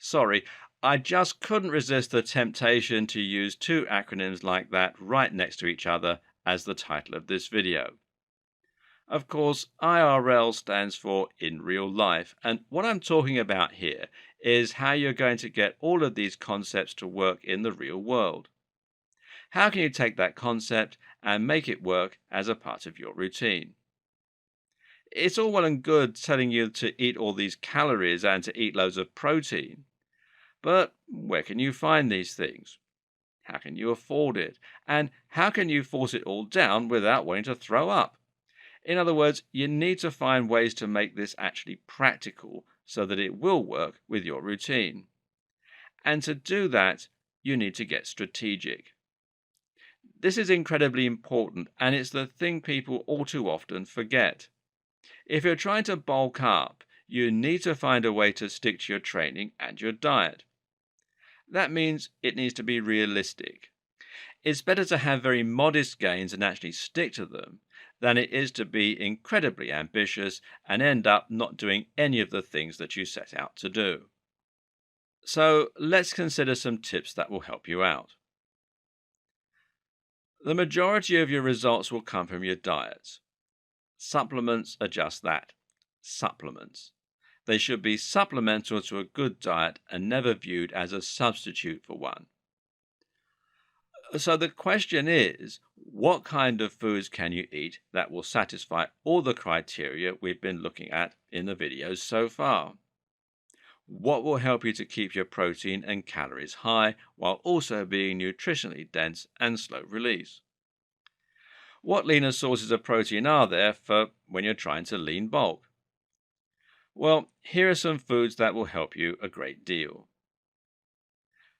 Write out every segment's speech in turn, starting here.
Sorry, I just couldn't resist the temptation to use two acronyms like that right next to each other as the title of this video. Of course, IRL stands for in real life, and what I'm talking about here is how you're going to get all of these concepts to work in the real world. How can you take that concept and make it work as a part of your routine? It's all well and good telling you to eat all these calories and to eat loads of protein, but where can you find these things? How can you afford it? And how can you force it all down without wanting to throw up? In other words, you need to find ways to make this actually practical so that it will work with your routine. And to do that, you need to get strategic. This is incredibly important, and it's the thing people all too often forget. If you're trying to bulk up, you need to find a way to stick to your training and your diet. That means it needs to be realistic. It's better to have very modest gains and actually stick to them than it is to be incredibly ambitious and end up not doing any of the things that you set out to do. So let's consider some tips that will help you out. The majority of your results will come from your diets. Supplements are just that, supplements. They should be supplemental to a good diet and never viewed as a substitute for one. So the question is, what kind of foods can you eat that will satisfy all the criteria we've been looking at in the videos so far? What will help you to keep your protein and calories high while also being nutritionally dense and slow release? What leaner sources of protein are there for when you're trying to lean bulk? Well, here are some foods that will help you a great deal.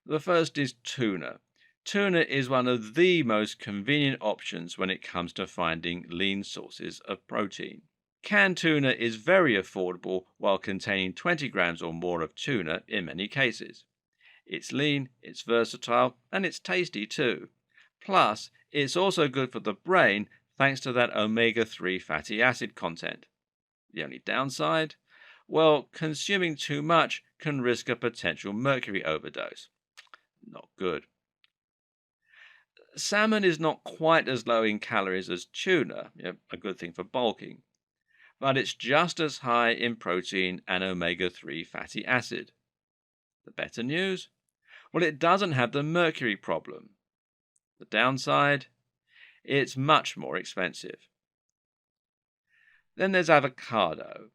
The first is tuna. Tuna is one of the most convenient options when it comes to finding lean sources of protein. Canned tuna is very affordable while containing 20 grams or more of tuna in many cases. It's lean, it's versatile, and it's tasty too. Plus, it's also good for the brain thanks to that omega-3 fatty acid content. The only downside? Well, consuming too much can risk a potential mercury overdose. Not good. Salmon is not quite as low in calories as tuna, a good thing for bulking, but it's just as high in protein and omega-3 fatty acid. The better news? Well, it doesn't have the mercury problem. The downside? It's much more expensive. Then there's avocado.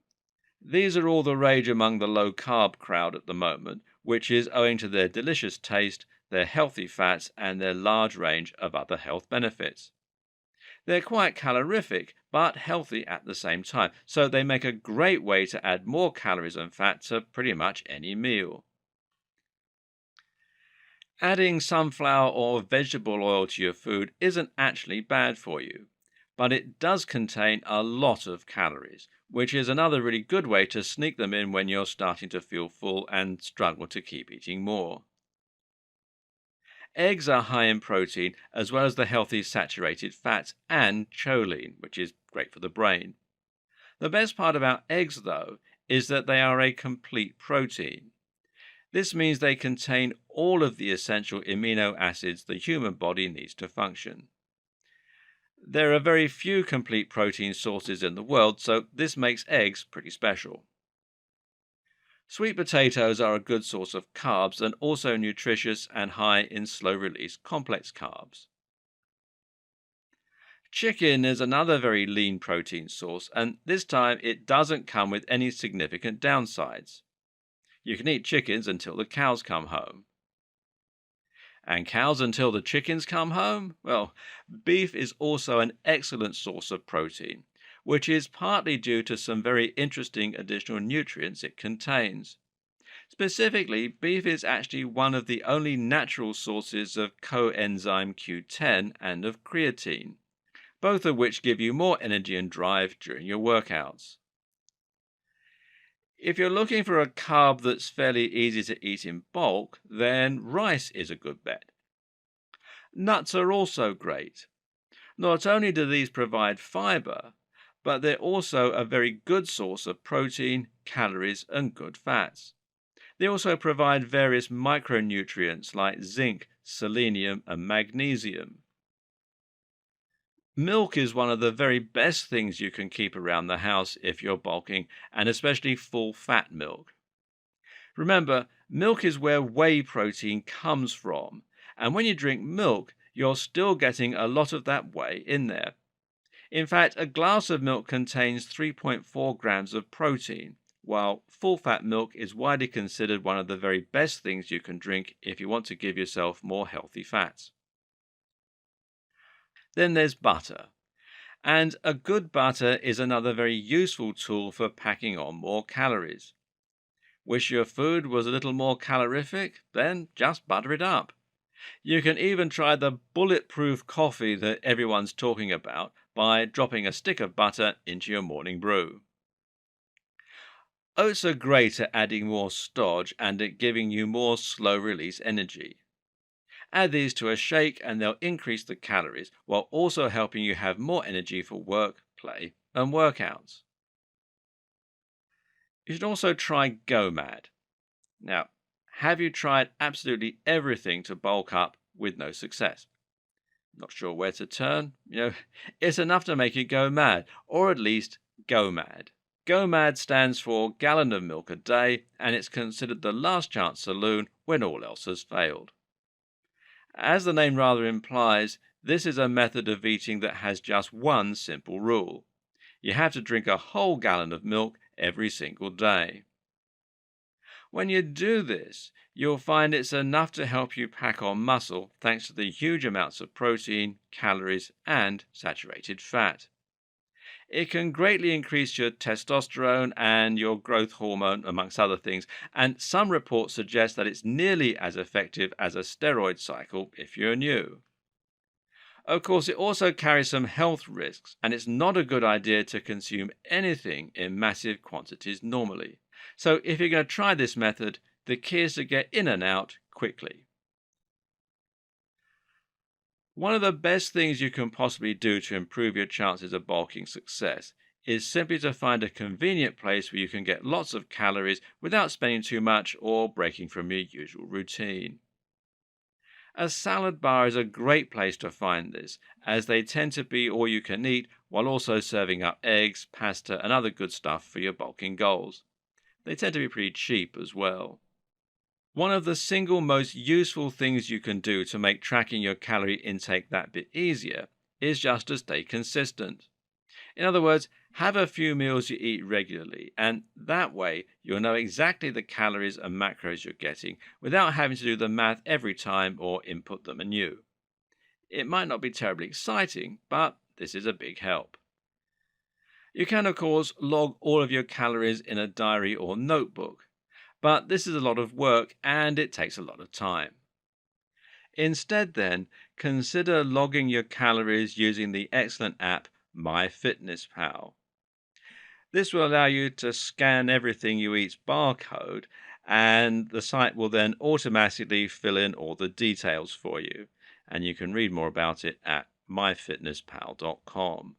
These are all the rage among the low-carb crowd at the moment, which is owing to their delicious taste, their healthy fats, and their large range of other health benefits. They're quite calorific, but healthy at the same time, so they make a great way to add more calories and fat to pretty much any meal. Adding sunflower or vegetable oil to your food isn't actually bad for you, but it does contain a lot of calories, which is another really good way to sneak them in when you're starting to feel full and struggle to keep eating more. Eggs are high in protein as well as the healthy saturated fats and choline, which is great for the brain. The best part about eggs, though, is that they are a complete protein. This means they contain all of the essential amino acids the human body needs to function. There are very few complete protein sources in the world, so this makes eggs pretty special. Sweet potatoes are a good source of carbs and also nutritious and high in slow-release complex carbs. Chicken is another very lean protein source, and this time it doesn't come with any significant downsides. You can eat chickens until the cows come home. And cows until the chickens come home? Well, beef is also an excellent source of protein, which is partly due to some very interesting additional nutrients it contains. Specifically, beef is actually one of the only natural sources of coenzyme Q10 and of creatine, both of which give you more energy and drive during your workouts. If you're looking for a carb that's fairly easy to eat in bulk, then rice is a good bet. Nuts are also great. Not only do these provide fiber, but they're also a very good source of protein, calories, and good fats. They also provide various micronutrients like zinc, selenium, and magnesium. Milk is one of the very best things you can keep around the house if you're bulking, and especially full fat milk. Remember, milk is where whey protein comes from, and when you drink milk, you're still getting a lot of that whey in there. In fact, a glass of milk contains 3.4 grams of protein, while full fat milk is widely considered one of the very best things you can drink if you want to give yourself more healthy fats. Then there's butter. And a good butter is another very useful tool for packing on more calories. Wish your food was a little more calorific? Then just butter it up. You can even try the bulletproof coffee that everyone's talking about by dropping a stick of butter into your morning brew. Oats are great at adding more starch and at giving you more slow release energy. Add these to a shake and they'll increase the calories while also helping you have more energy for work, play, and workouts. You should also try GoMad. Now, have you tried absolutely everything to bulk up with no success? Not sure where to turn? It's enough to make you go mad, or at least go mad. Go mad stands for gallon of milk a day, and it's considered the last chance saloon when all else has failed. As the name rather implies, this is a method of eating that has just one simple rule. You have to drink a whole gallon of milk every single day. When you do this, you'll find it's enough to help you pack on muscle thanks to the huge amounts of protein, calories, and saturated fat. It can greatly increase your testosterone and your growth hormone, amongst other things, and some reports suggest that it's nearly as effective as a steroid cycle if you're new. Of course, it also carries some health risks, and it's not a good idea to consume anything in massive quantities normally. So, if you're going to try this method, the key is to get in and out quickly. One of the best things you can possibly do to improve your chances of bulking success is simply to find a convenient place where you can get lots of calories without spending too much or breaking from your usual routine. A salad bar is a great place to find this, as they tend to be all you can eat while also serving up eggs, pasta, and other good stuff for your bulking goals. They tend to be pretty cheap as well. One of the single most useful things you can do to make tracking your calorie intake that bit easier is just to stay consistent. In other words, have a few meals you eat regularly, and that way you'll know exactly the calories and macros you're getting without having to do the math every time or input them anew. It might not be terribly exciting, but this is a big help. You can, of course, log all of your calories in a diary or notebook, but this is a lot of work and it takes a lot of time. Instead, then, consider logging your calories using the excellent app MyFitnessPal. This will allow you to scan everything you eat's barcode, and the site will then automatically fill in all the details for you. And you can read more about it at myfitnesspal.com.